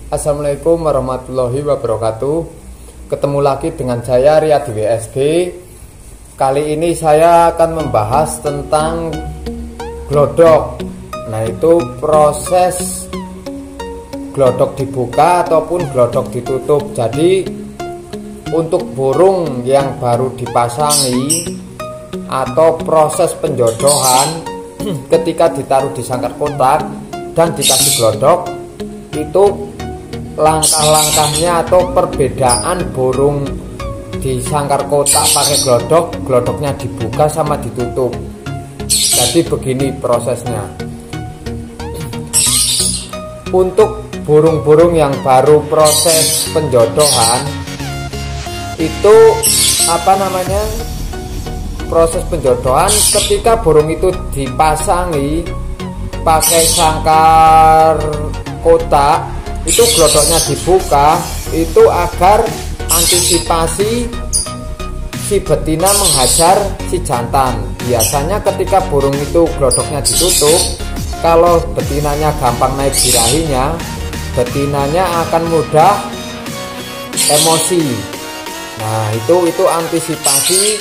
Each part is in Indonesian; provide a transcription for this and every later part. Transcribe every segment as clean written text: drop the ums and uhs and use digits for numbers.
Assalamualaikum warahmatullahi wabarakatuh. Ketemu lagi dengan saya Riyadi WSG. Kali ini saya akan membahas tentang glodok. Nah, itu proses glodok dibuka ataupun glodok ditutup. Jadi untuk burung yang baru dipasangi atau proses penjodohan ketika ditaruh di sangkar kotak dan dikasih glodok, itu langkah-langkahnya atau perbedaan burung di sangkar kotak pakai glodok, glodoknya dibuka sama ditutup. Jadi begini prosesnya. Untuk burung-burung yang baru proses penjodohan, itu proses penjodohan ketika burung itu dipasangi pakai sangkar kotak, itu glodoknya dibuka itu agar antisipasi si betina menghajar si jantan. Biasanya ketika burung itu glodoknya ditutup, kalau betinanya gampang naik birahinya, betinanya akan mudah emosi. Nah, itu antisipasi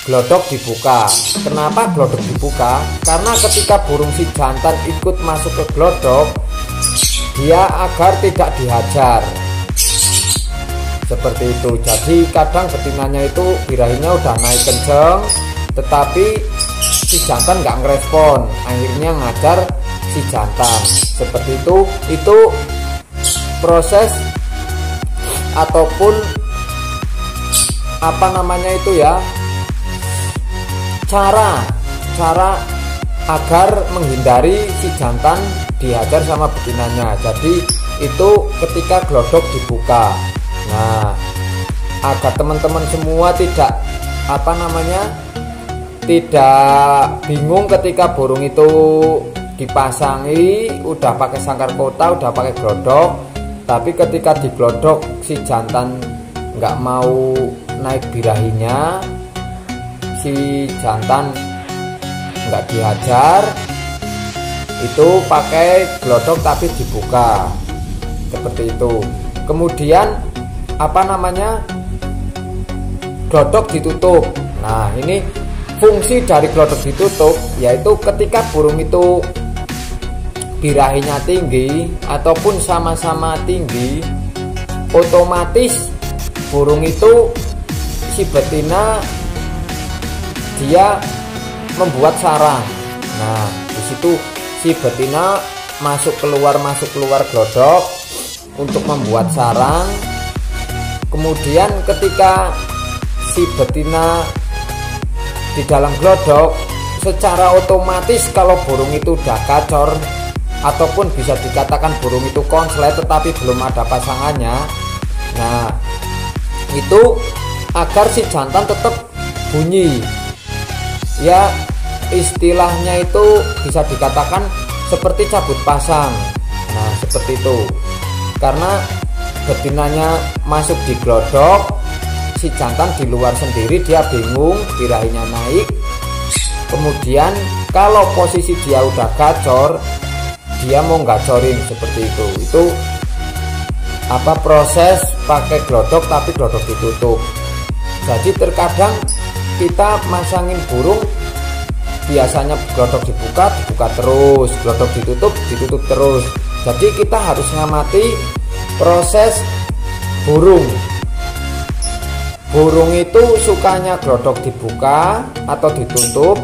glodok dibuka. Kenapa glodok dibuka? Karena ketika burung si jantan ikut masuk ke glodok, dia agar tidak dihajar. Seperti itu. Jadi kadang betinanya itu birahinya udah naik kenceng, tetapi si jantan nggak ngerespon, akhirnya ngajar si jantan. Seperti itu. Itu proses ataupun cara agar menghindari si jantan dihajar sama betinanya. Jadi itu ketika glodok dibuka. Nah, agar teman-teman semua tidak bingung ketika burung itu dipasangi udah pakai sangkar kotak, udah pakai glodok, tapi ketika diglodok si jantan nggak mau naik birahinya, si jantan nggak dihajar, itu pakai glodok tapi dibuka. Seperti itu. Kemudian glodok ditutup. Nah, ini fungsi dari glodok ditutup, yaitu ketika burung itu birahinya tinggi ataupun sama-sama tinggi, otomatis burung itu si betina dia membuat sarang. Nah, di situ si betina masuk keluar glodok untuk membuat sarang. Kemudian ketika si betina di dalam glodok, secara otomatis kalau burung itu udah gacor ataupun bisa dikatakan burung itu konslet tetapi belum ada pasangannya, nah itu agar si jantan tetap bunyi, ya istilahnya itu bisa dikatakan seperti cabut pasang. Nah, seperti itu. Karena betinanya masuk di glodok, si jantan di luar sendiri, dia bingung, birahinya naik. Kemudian kalau posisi dia udah gacor, dia mau gacorin seperti itu. Itu proses pakai glodok tapi glodok ditutup. Jadi terkadang kita masangin burung, biasanya glodok dibuka terus, glodok ditutup terus. Jadi kita harus ngamati proses burung. Burung itu sukanya glodok dibuka atau ditutup,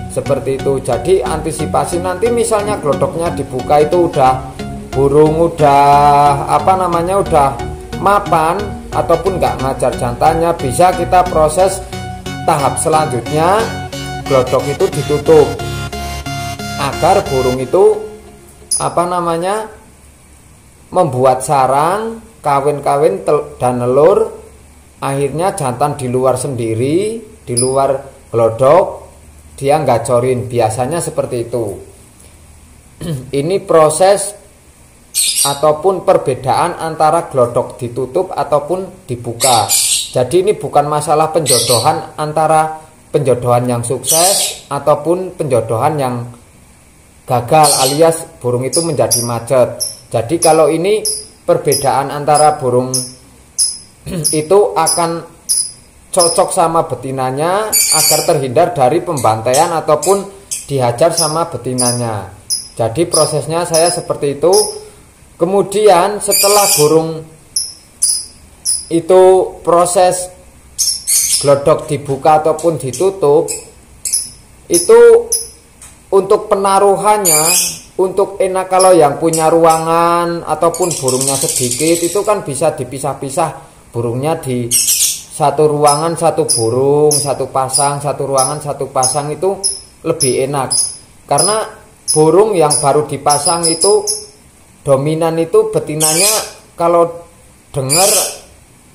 seperti itu. Jadi antisipasi nanti misalnya glodoknya dibuka itu burung udah mapan ataupun nggak ngajar jantannya, bisa kita proses tahap selanjutnya, glodok itu ditutup agar burung itu membuat sarang, kawin-kawin dan nelur. Akhirnya jantan di luar sendiri, di luar glodok, dia gacorin. Biasanya seperti itu. Ini proses ataupun perbedaan antara glodok ditutup ataupun dibuka. Jadi ini bukan masalah penjodohan antara penjodohan yang sukses ataupun penjodohan yang gagal alias burung itu menjadi macet. Jadi kalau ini perbedaan antara burung itu akan cocok sama betinanya agar terhindar dari pembantaian ataupun dihajar sama betinanya. Jadi prosesnya saya seperti itu. Kemudian setelah burung itu proses glodok dibuka ataupun ditutup, itu untuk penaruhannya, untuk enak kalau yang punya ruangan ataupun burungnya sedikit, itu kan bisa dipisah-pisah burungnya di satu ruangan satu burung, satu pasang, satu ruangan satu pasang, itu lebih enak. Karena burung yang baru dipasang itu dominan itu betinanya kalau dengar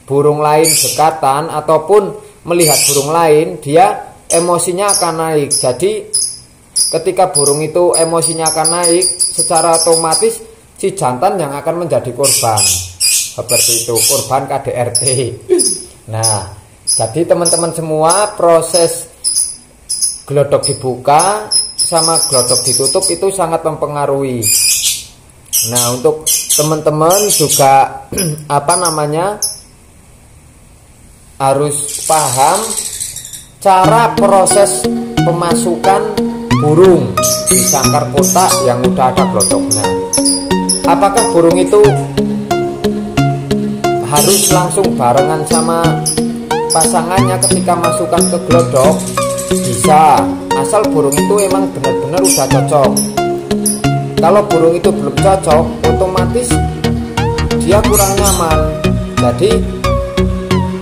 burung lain dekatan ataupun melihat burung lain, dia emosinya akan naik. Jadi ketika burung itu emosinya akan naik, secara otomatis si jantan yang akan menjadi korban. Seperti itu, korban KDRT. Nah, jadi teman-teman semua, proses glodok dibuka sama glodok ditutup itu sangat mempengaruhi. Nah, untuk teman-teman juga harus paham cara proses pemasukan burung di sangkar kotak yang udah ada glodoknya. Apakah burung itu harus langsung barengan sama pasangannya ketika masukkan ke glodok? Bisa, asal burung itu emang benar-benar udah cocok. Kalau burung itu belum cocok, otomatis dia kurang nyaman. Jadi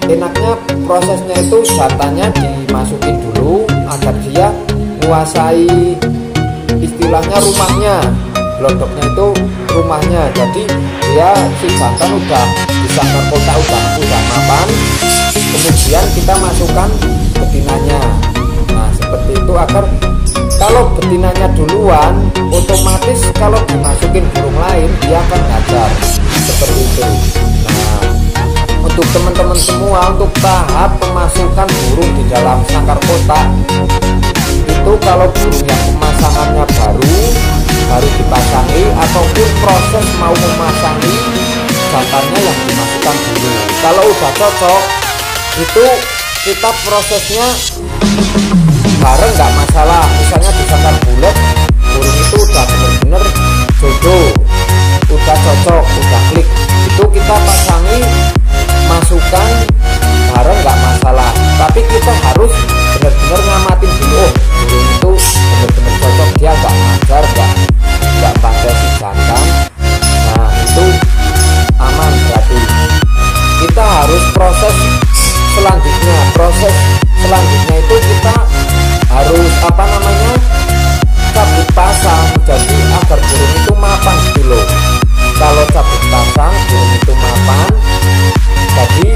enaknya prosesnya itu jantannya dimasukin dulu agar dia menguasai istilahnya rumahnya. Glodoknya itu rumahnya. Jadi dia si jantan udah di sangkar kotak udah mapan. Kemudian kita masukkan betinanya. Nah, seperti itu agar kalau betinanya duluan, otomatis kalau dimasukin burung lain dia akan ngajar. Seperti itu. Nah, untuk teman-teman semua, untuk tahap pemasukan burung di dalam sangkar kotak itu, kalau burung yang pemasangannya baru dipasangi ataupun proses mau memasangi, jantannya yang dimasukkan dulu. Kalau udah cocok, itu kita prosesnya bareng nggak masalah. Misalnya di sangkar bulat burung itu udah bener-bener jodoh, udah cocok, udah klik, itu kita pasangi, masukkan bareng nggak masalah. Tapi kita harus bener-bener ngamatin dulu, oh burung itu bener-bener cocok, dia nggak ngajar, nggak pandai si jantan. Nah, itu aman. Berarti kita harus proses selanjutnya itu kita harus cabut pasang. Jadi agar burung itu mapan dulu. Kalau cabut pasang burung itu mapan, jadi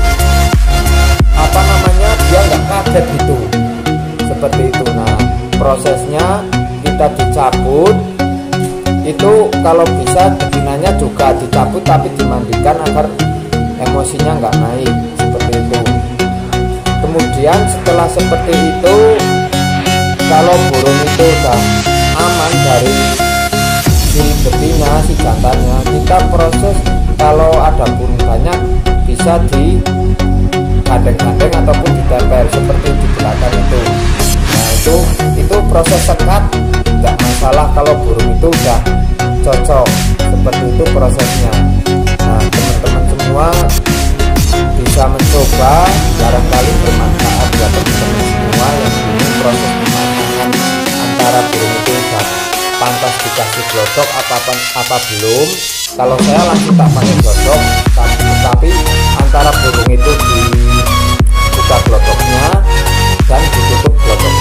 dia nggak kaget gitu. Seperti itu. Nah, prosesnya kita dicabut itu, kalau bisa betinanya juga dicabut tapi dimandikan agar emosinya nggak naik. Seperti itu. Kemudian setelah seperti itu, kalau burung itu udah aman dari si betina, si jantannya, kita proses, kalau ada burung banyak bisa di gandeng-gandeng ataupun ditempel seperti di belakang itu. Nah, itu proses sekat nggak masalah kalau burung itu udah cocok. Seperti itu prosesnya. Nah, teman-teman semua bisa mencoba, barangkali bermanfaat buat teman-teman semua yang ingin proses pemasangan antara burung itu udah pantas dikasih glodok apa belum. Kalau saya langsung tak pakai glodok, tapi antara burung itu dibuka glodoknya dan ditutup glodok